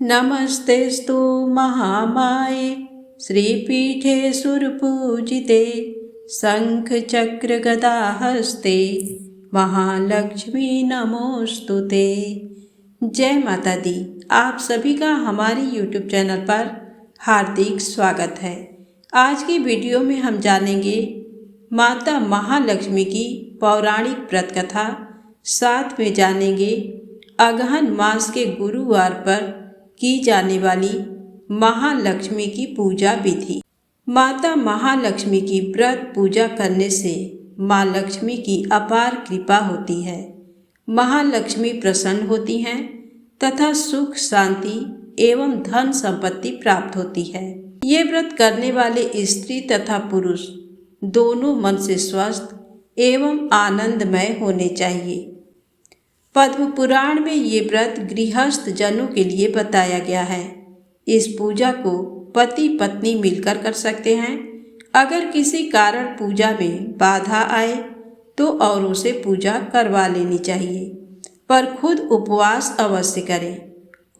नमस्तेस्तु महामाये श्रीपीठे सुरपूजिते शंखचक्रगदाहस्ते महालक्ष्मी नमोस्तुते। जय माता दी। आप सभी का हमारे YouTube चैनल पर हार्दिक स्वागत है। आज की वीडियो में हम जानेंगे माता महालक्ष्मी की पौराणिक व्रत कथा। साथ में जानेंगे अगहन मास के गुरुवार पर की जाने वाली महालक्ष्मी की पूजा विधि। माता महालक्ष्मी की व्रत पूजा करने से माँ लक्ष्मी की अपार कृपा होती है। महालक्ष्मी प्रसन्न होती हैं तथा सुख शांति एवं धन संपत्ति प्राप्त होती है। ये व्रत करने वाले स्त्री तथा पुरुष दोनों मन से स्वस्थ एवं आनंदमय होने चाहिए। पद्म पुराण में ये व्रत गृहस्थ जनों के लिए बताया गया है। इस पूजा को पति पत्नी मिलकर कर सकते हैं। अगर किसी कारण पूजा में बाधा आए तो औरों से पूजा करवा लेनी चाहिए, पर खुद उपवास अवश्य करें।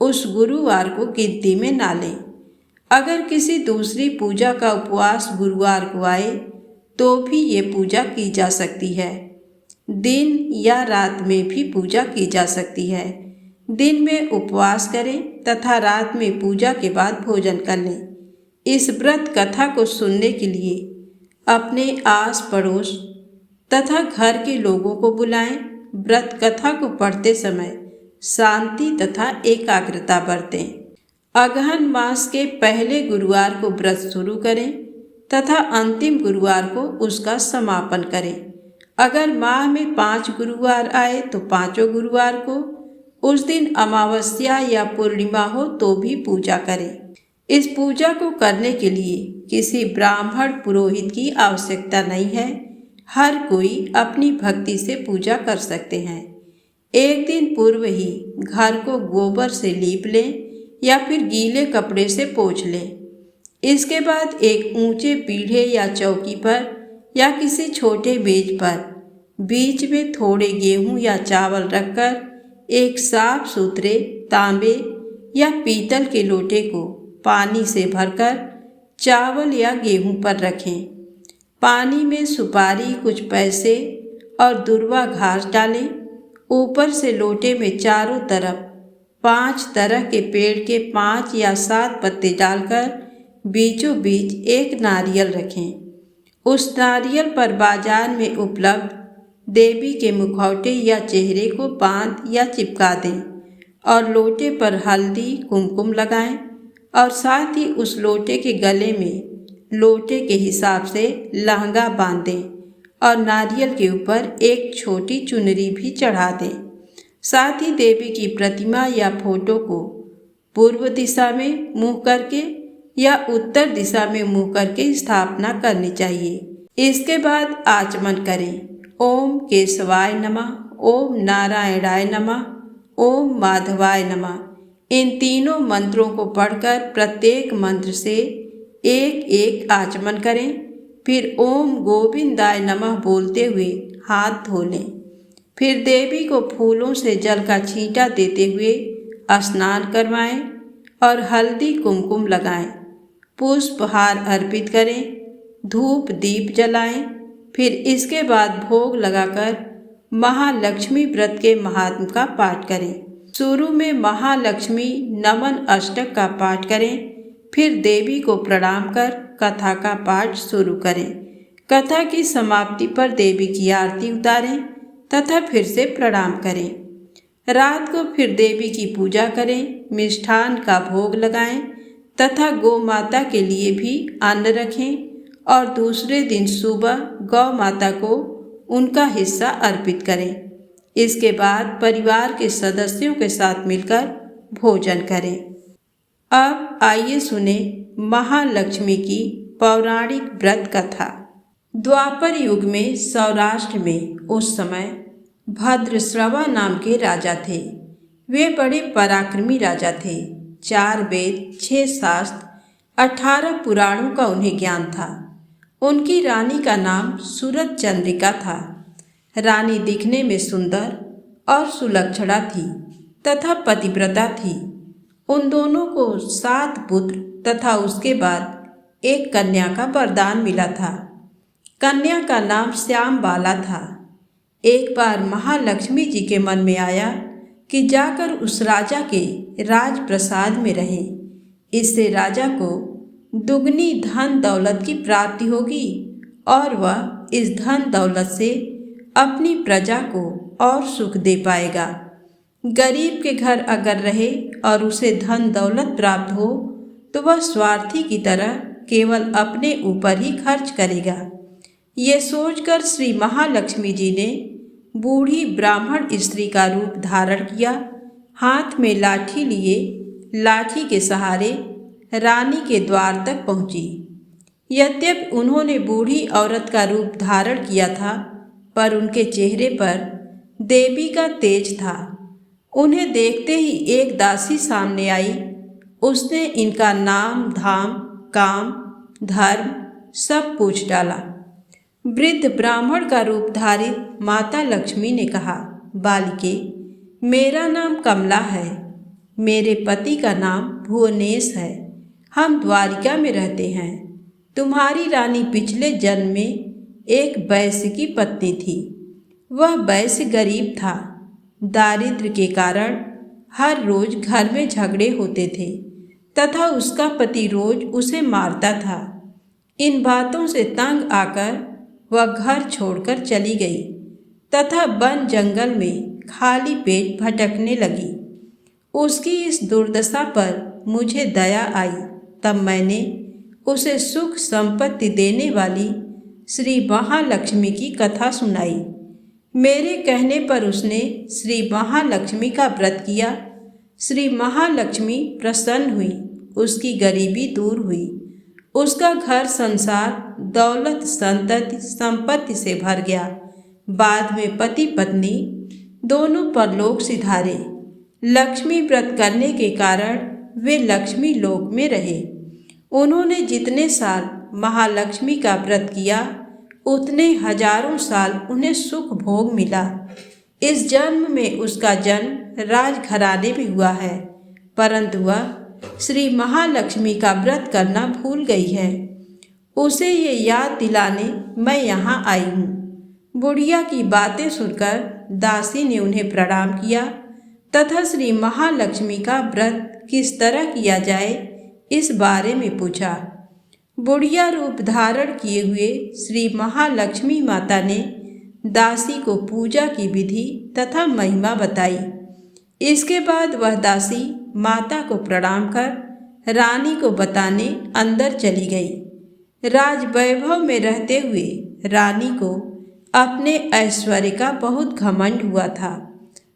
उस गुरुवार को गिनती में ना लें। अगर किसी दूसरी पूजा का उपवास गुरुवार को आए तो भी ये पूजा की जा सकती है। दिन या रात में भी पूजा की जा सकती है। दिन में उपवास करें तथा रात में पूजा के बाद भोजन कर लें। इस व्रत कथा को सुनने के लिए अपने आस पड़ोस तथा घर के लोगों को बुलाएं। व्रत कथा को पढ़ते समय शांति तथा एकाग्रता बरतें। अगहन मास के पहले गुरुवार को व्रत शुरू करें तथा अंतिम गुरुवार को उसका समापन करें। अगर माह में 5 गुरुवार आए तो 5 गुरुवार को उस दिन अमावस्या या पूर्णिमा हो तो भी पूजा करें। इस पूजा को करने के लिए किसी ब्राह्मण पुरोहित की आवश्यकता नहीं है। हर कोई अपनी भक्ति से पूजा कर सकते हैं। एक दिन पूर्व ही घर को गोबर से लीप लें या फिर गीले कपड़े से पोंछ लें। इसके बाद एक ऊंचे पीढ़े या चौकी पर या किसी छोटे मेज पर बीच में थोड़े गेहूं या चावल रखकर एक साफ सुथरे तांबे या पीतल के लोटे को पानी से भरकर चावल या गेहूं पर रखें। पानी में सुपारी, कुछ पैसे और दुर्वा घास डालें। ऊपर से लोटे में चारों तरफ 5 तरह के पेड़ के 5 या 7 पत्ते डालकर बीचों बीच एक नारियल रखें। उस नारियल पर बाजार में उपलब्ध देवी के मुखौटे या चेहरे को बांध या चिपका दें और लोटे पर हल्दी कुमकुम लगाएं और साथ ही उस लोटे के गले में लोटे के हिसाब से लहंगा बांधें और नारियल के ऊपर एक छोटी चुनरी भी चढ़ा दें। साथ ही देवी की प्रतिमा या फोटो को पूर्व दिशा में मुँह करके या उत्तर दिशा में मुँह करके स्थापना करनी चाहिए। इसके बाद आचमन करें। ओम केशवाय नमः, ओम नारायणाय नमः, ओम माधवाय नमः। इन तीनों मंत्रों को पढ़कर प्रत्येक मंत्र से एक एक आचमन करें। फिर ओम गोविंदाय नमः बोलते हुए हाथ धो लें। फिर देवी को फूलों से जल का छींटा देते हुए स्नान करवाएं और हल्दी कुमकुम लगाएं। पुष्पहार अर्पित करें, धूप दीप जलाएं। फिर इसके बाद भोग लगाकर महालक्ष्मी व्रत के महात्म का पाठ करें। शुरू में महालक्ष्मी नमन अष्टक का पाठ करें। फिर देवी को प्रणाम कर कथा का पाठ शुरू करें। कथा की समाप्ति पर देवी की आरती उतारें तथा फिर से प्रणाम करें। रात को फिर देवी की पूजा करें, मिष्ठान का भोग लगाएं तथा गौ माता के लिए भी अन्न रखें और दूसरे दिन सुबह गौ माता को उनका हिस्सा अर्पित करें। इसके बाद परिवार के सदस्यों के साथ मिलकर भोजन करें। अब आइए सुने महालक्ष्मी की पौराणिक व्रत कथा। द्वापर युग में सौराष्ट्र में उस समय भद्रश्रवा नाम के राजा थे। वे बड़े पराक्रमी राजा थे। 4 वेद, 6 शास्त्र, 18 पुराणों का उन्हें ज्ञान था। उनकी रानी का नाम सूरत चंद्रिका था। रानी दिखने में सुंदर और सुलक्षणा थी तथा पतिव्रता थी। उन दोनों को 7 पुत्र तथा उसके बाद एक कन्या का वरदान मिला था। कन्या का नाम श्यामबाला था। एक बार महालक्ष्मी जी के मन में आया कि जाकर उस राजा के राजप्रसाद में रहे। इससे राजा को दुगनी धन दौलत की प्राप्ति होगी और वह इस धन दौलत से अपनी प्रजा को और सुख दे पाएगा। गरीब के घर अगर रहे और उसे धन दौलत प्राप्त हो तो वह स्वार्थी की तरह केवल अपने ऊपर ही खर्च करेगा। ये सोचकर श्री महालक्ष्मी जी ने बूढ़ी ब्राह्मण स्त्री का रूप धारण किया। हाथ में लाठी लिए लाठी के सहारे रानी के द्वार तक पहुंची। यद्यपि उन्होंने बूढ़ी औरत का रूप धारण किया था, पर उनके चेहरे पर देवी का तेज था। उन्हें देखते ही एक दासी सामने आई। उसने इनका नाम, धाम, काम, धर्म सब पूछ डाला। वृद्ध ब्राह्मण का रूप धारित माता लक्ष्मी ने कहा, बालिके, मेरा नाम कमला है। मेरे पति का नाम भुवनेश है। हम द्वारिका में रहते हैं। तुम्हारी रानी पिछले जन्म में एक वैश्य की पत्नी थी। वह वैश्य गरीब था। दारिद्र्य के कारण हर रोज घर में झगड़े होते थे तथा उसका पति रोज उसे मारता था। इन बातों से तंग आकर वह घर छोड़कर चली गई तथा वन जंगल में खाली पेट भटकने लगी। उसकी इस दुर्दशा पर मुझे दया आई। तब मैंने उसे सुख संपत्ति देने वाली श्री महालक्ष्मी की कथा सुनाई। मेरे कहने पर उसने श्री महालक्ष्मी का व्रत किया। श्री महालक्ष्मी प्रसन्न हुई। उसकी गरीबी दूर हुई। उसका घर संसार दौलत संपत्ति से भर गया। बाद में पति पत्नी दोनों परलोक सिधारे। लक्ष्मी व्रत करने के कारण वे लक्ष्मी लोक में रहे। उन्होंने जितने साल महालक्ष्मी का व्रत किया उतने हजारों साल उन्हें सुख भोग मिला। इस जन्म में उसका जन्म राजघराने में हुआ है, परंतु वह श्री महालक्ष्मी का व्रत करना भूल गई है। उसे ये याद दिलाने मैं यहाँ आई हूँ। बुढ़िया की बातें सुनकर दासी ने उन्हें प्रणाम किया तथा श्री महालक्ष्मी का व्रत किस तरह किया जाए इस बारे में पूछा। बुढ़िया रूप धारण किए हुए श्री महालक्ष्मी माता ने दासी को पूजा की विधि तथा महिमा बताई। इसके बाद वह दासी माता को प्रणाम कर रानी को बताने अंदर चली गई। राजवैभव में रहते हुए रानी को अपने ऐश्वर्य का बहुत घमंड हुआ था।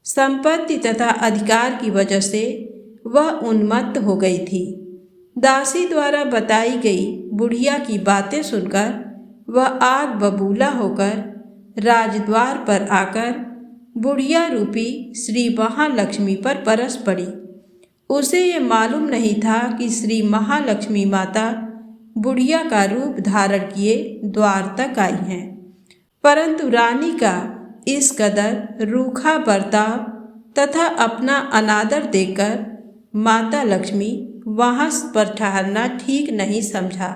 संपत्ति तथा अधिकार की वजह से वह उन्मत्त हो गई थी। दासी द्वारा बताई गई बुढ़िया की बातें सुनकर वह आग बबूला होकर राजद्वार पर आकर बुढ़िया रूपी श्री महालक्ष्मी पर बरस पड़ी। उसे ये मालूम नहीं था कि श्री महालक्ष्मी माता बुढ़िया का रूप धारण किए द्वार तक आई हैं। परंतु रानी का इस कदर रूखा बर्ताव तथा अपना अनादर देखकर माता लक्ष्मी वहाँ पर ठहरना ठीक नहीं समझा।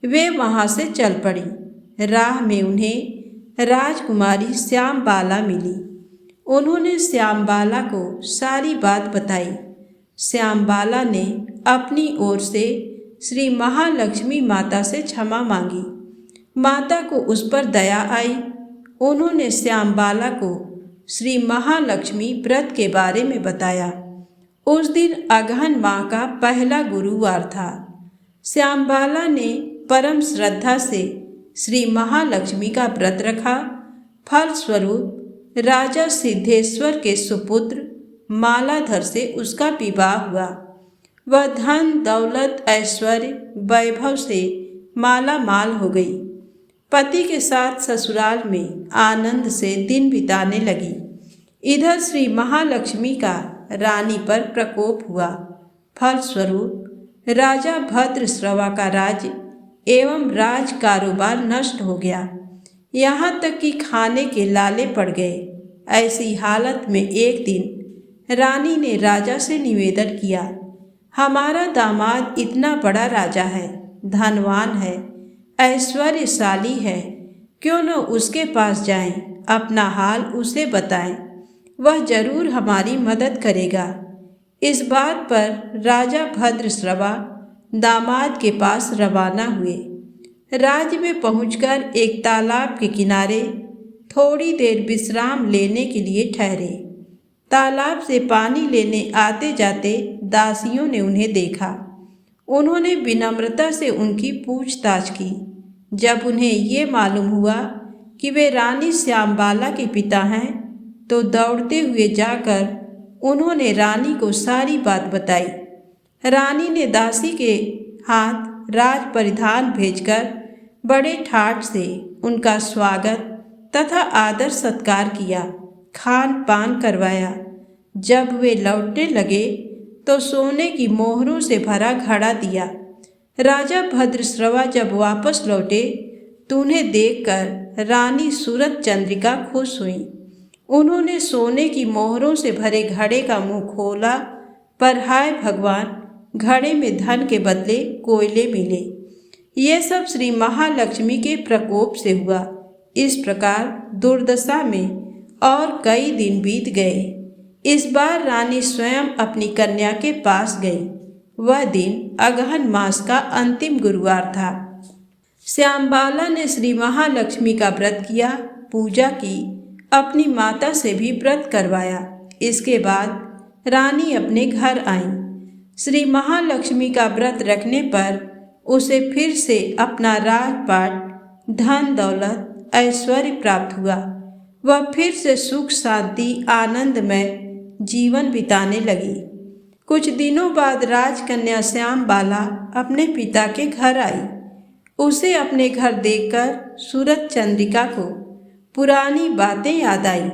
वे वहाँ से चल पड़ी। राह में उन्हें राजकुमारी श्यामबाला मिली। उन्होंने श्यामबाला को सारी बात बताई। श्यामबाला ने अपनी ओर से श्री महालक्ष्मी माता से क्षमा मांगी। माता को उस पर दया आई। उन्होंने श्यामबाला को श्री महालक्ष्मी व्रत के बारे में बताया। उस दिन अगहन माह का पहला गुरुवार था। श्यामबाला ने परम श्रद्धा से श्री महालक्ष्मी का व्रत रखा। फलस्वरूप राजा सिद्धेश्वर के सुपुत्र मालाधर से उसका विवाह हुआ। वह धन दौलत ऐश्वर्य वैभव से माला माल हो गई। पति के साथ ससुराल में आनंद से दिन बिताने लगी। इधर श्री महालक्ष्मी का रानी पर प्रकोप हुआ। फलस्वरूप राजा भद्रश्रवा का राज्य एवं राज कारोबार नष्ट हो गया। यहाँ तक कि खाने के लाले पड़ गए। ऐसी हालत में एक दिन रानी ने राजा से निवेदन किया हमारा दामाद इतना बड़ा राजा है, धनवान है, ऐश्वर्यशाली है, क्यों न उसके पास जाएं, अपना हाल उसे बताएं, वह जरूर हमारी मदद करेगा। इस बात पर राजा भद्रश्रवा दामाद के पास रवाना हुए। राज्य में पहुंचकर एक तालाब के किनारे थोड़ी देर विश्राम लेने के लिए ठहरे। तालाब से पानी लेने आते जाते दासियों ने उन्हें देखा। उन्होंने विनम्रता से उनकी पूछताछ की। जब उन्हें ये मालूम हुआ कि वे रानी श्यामबाला के पिता हैं, तो दौड़ते हुए जाकर उन्होंने रानी को सारी बात बताई। रानी ने दासी के हाथ राज परिधान भेजकर बड़े ठाठ से उनका स्वागत तथा आदर सत्कार किया, खान पान करवाया। जब वे लौटने लगे तो सोने की मोहरों से भरा घड़ा दिया। राजा भद्रश्रवा जब वापस लौटे तो उन्हें देखकर रानी सूरत चंद्रिका खुश हुई। उन्होंने सोने की मोहरों से भरे घड़े का मुंह खोला, पर हाय भगवान, घड़े में धन के बदले कोयले मिले। ये सब श्री महालक्ष्मी के प्रकोप से हुआ। इस प्रकार दुर्दशा में और कई दिन बीत गए। इस बार रानी स्वयं अपनी कन्या के पास गई। वह दिन अगहन मास का अंतिम गुरुवार था। श्यामबाला ने श्री महालक्ष्मी का व्रत किया, पूजा की, अपनी माता से भी व्रत करवाया। इसके बाद रानी अपने घर आई। श्री महालक्ष्मी का व्रत रखने पर उसे फिर से अपना राजपाट, धन दौलत, ऐश्वर्य प्राप्त हुआ। वह फिर से सुख शांति आनंदमय जीवन बिताने लगी। कुछ दिनों बाद राजकन्या श्यामबाला अपने पिता के घर आई। उसे अपने घर देखकर सूरत चंद्रिका को पुरानी बातें याद आई।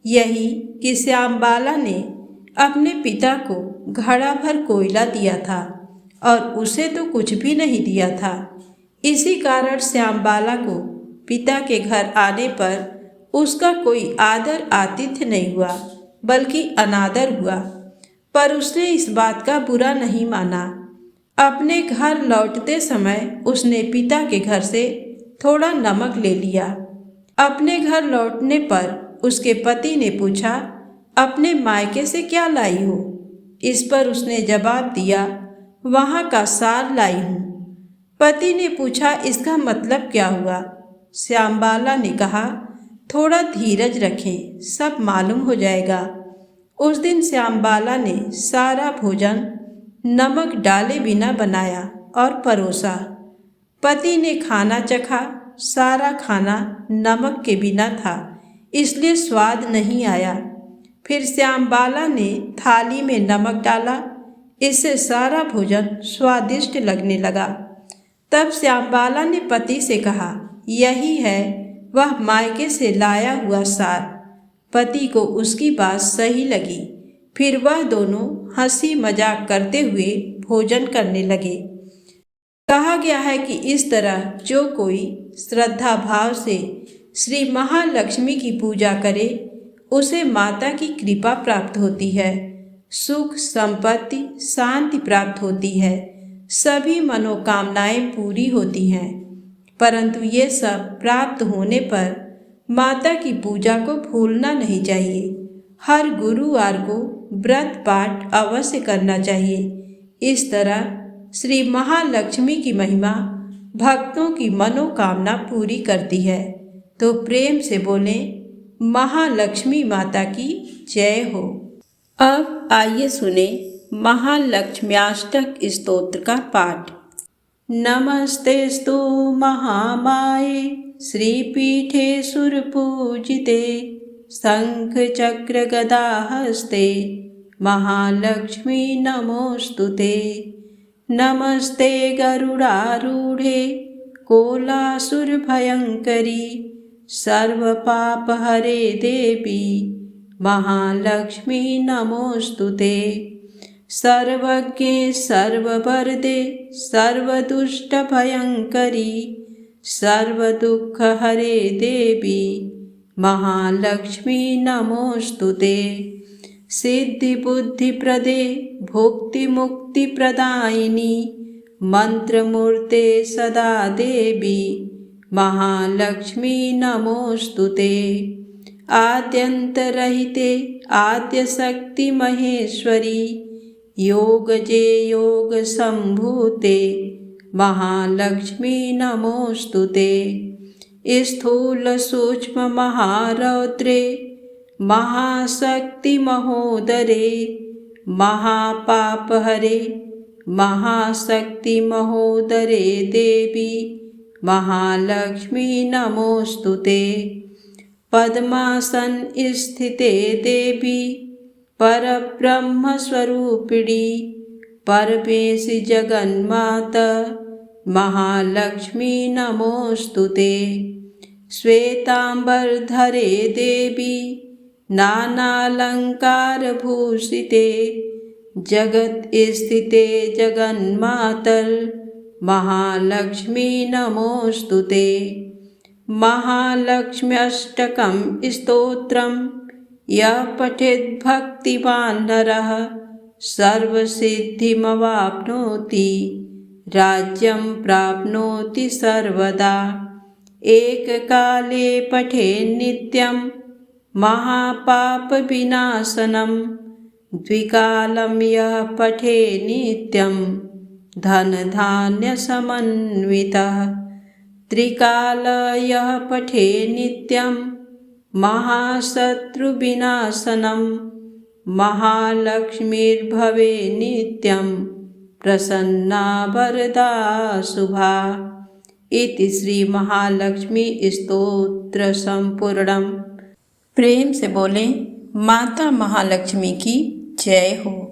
यही कि श्यामबाला ने अपने पिता को घड़ा भर कोयला दिया था और उसे तो कुछ भी नहीं दिया था। इसी कारण श्यामबाला को पिता के घर आने पर उसका कोई आदर आतिथ्य नहीं हुआ, बल्कि अनादर हुआ। पर उसने इस बात का बुरा नहीं माना। अपने घर लौटते समय उसने पिता के घर से थोड़ा नमक ले लिया। अपने घर लौटने पर उसके पति ने पूछा, अपने मायके से क्या लाई हो? इस पर उसने जवाब दिया, वहाँ का सार लाई हूँ। पति ने पूछा, इसका मतलब क्या हुआ? श्यामबाला ने कहा, थोड़ा धीरज रखें, सब मालूम हो जाएगा। उस दिन श्यामबाला ने सारा भोजन नमक डाले बिना बनाया और परोसा। पति ने खाना चखा। सारा खाना नमक के बिना था, इसलिए स्वाद नहीं आया। फिर श्यामबाला ने थाली में नमक डाला। इससे सारा भोजन स्वादिष्ट लगने लगा। तब श्यामबाला ने पति से कहा, यही है वह मायके से लाया हुआ सार। पति को उसकी बात सही लगी। फिर वह दोनों हंसी मजाक करते हुए भोजन करने लगे। कहा गया है कि इस तरह जो कोई श्रद्धा भाव से श्री महालक्ष्मी की पूजा करे, उसे माता की कृपा प्राप्त होती है, सुख संपत्ति शांति प्राप्त होती है, सभी मनोकामनाएं पूरी होती हैं। परंतु ये सब प्राप्त होने पर माता की पूजा को भूलना नहीं चाहिए। हर गुरुवार को व्रत पाठ अवश्य करना चाहिए। इस तरह श्री महालक्ष्मी की महिमा भक्तों की मनोकामना पूरी करती है। तो प्रेम से बोलें, महालक्ष्मी माता की जय हो। अब आइए सुने महालक्ष्म्याष्टक स्तोत्र का पाठ। नमस्तेस्तु महामाये श्रीपीठे सुरपूजिते शंख चक्र गदा हस्ते महालक्ष्मी नमोस्तुते। नमस्ते गरुडारूढ़े कोलासुर भयंकरी सर्वपापहरे देवी महालक्ष्मी नमोस्तुते। सर्वज्ञे सर्ववरदे सर्वदुष्टभयंकरी सर्वदुःखहरे देवी महालक्ष्मी नमोस्तुते। सिद्धिबुद्धिप्रदे भुक्तिमुक्तिप्रदायिनी मंत्रमूर्ते सदा देवी महालक्ष्मी नमोस्तुते। आद्यन्तरहिते आद्यशक्ति महेश्वरी योगजे योगसम्भूते महालक्ष्मी नमोस्तुते। स्थूलसूक्ष्ममहारौद्रे महाशक्ति महोदरे महापापहरे महाशक्ति महोदरे देवी महालक्ष्मी नमोस्तुते। पद्मासन स्थिते देवी परब्रह्मस्वरूपिणी परमेशि जगन्माता महालक्ष्मी नमोस्तुते। श्वेतांबरधरे देवी नानालंकारभूषिते जगत स्थिते जगन्मातर महालक्ष्मी नमोस्तुते। महालक्ष्म्यष्टकं स्तोत्रं यः पठेत् भक्तिमान् नरः सर्वसिद्धिमवाप्नोति राज्यं प्राप्नोति सर्वदा। एककाले पठेत् नित्यं महापापविनाशनं द्विकालं यः पठेत् नित्यं धनधान्यसमन्वितः। त्रिकाल यः पठेत् नित्यं महाशत्रुविनाशनं महालक्ष्मीर्भवे नित्यं प्रसन्ना वरदा शुभा। इति श्री महालक्ष्मी स्तोत्र संपूर्णम। प्रेम से बोलें माता महालक्ष्मी की जय हो।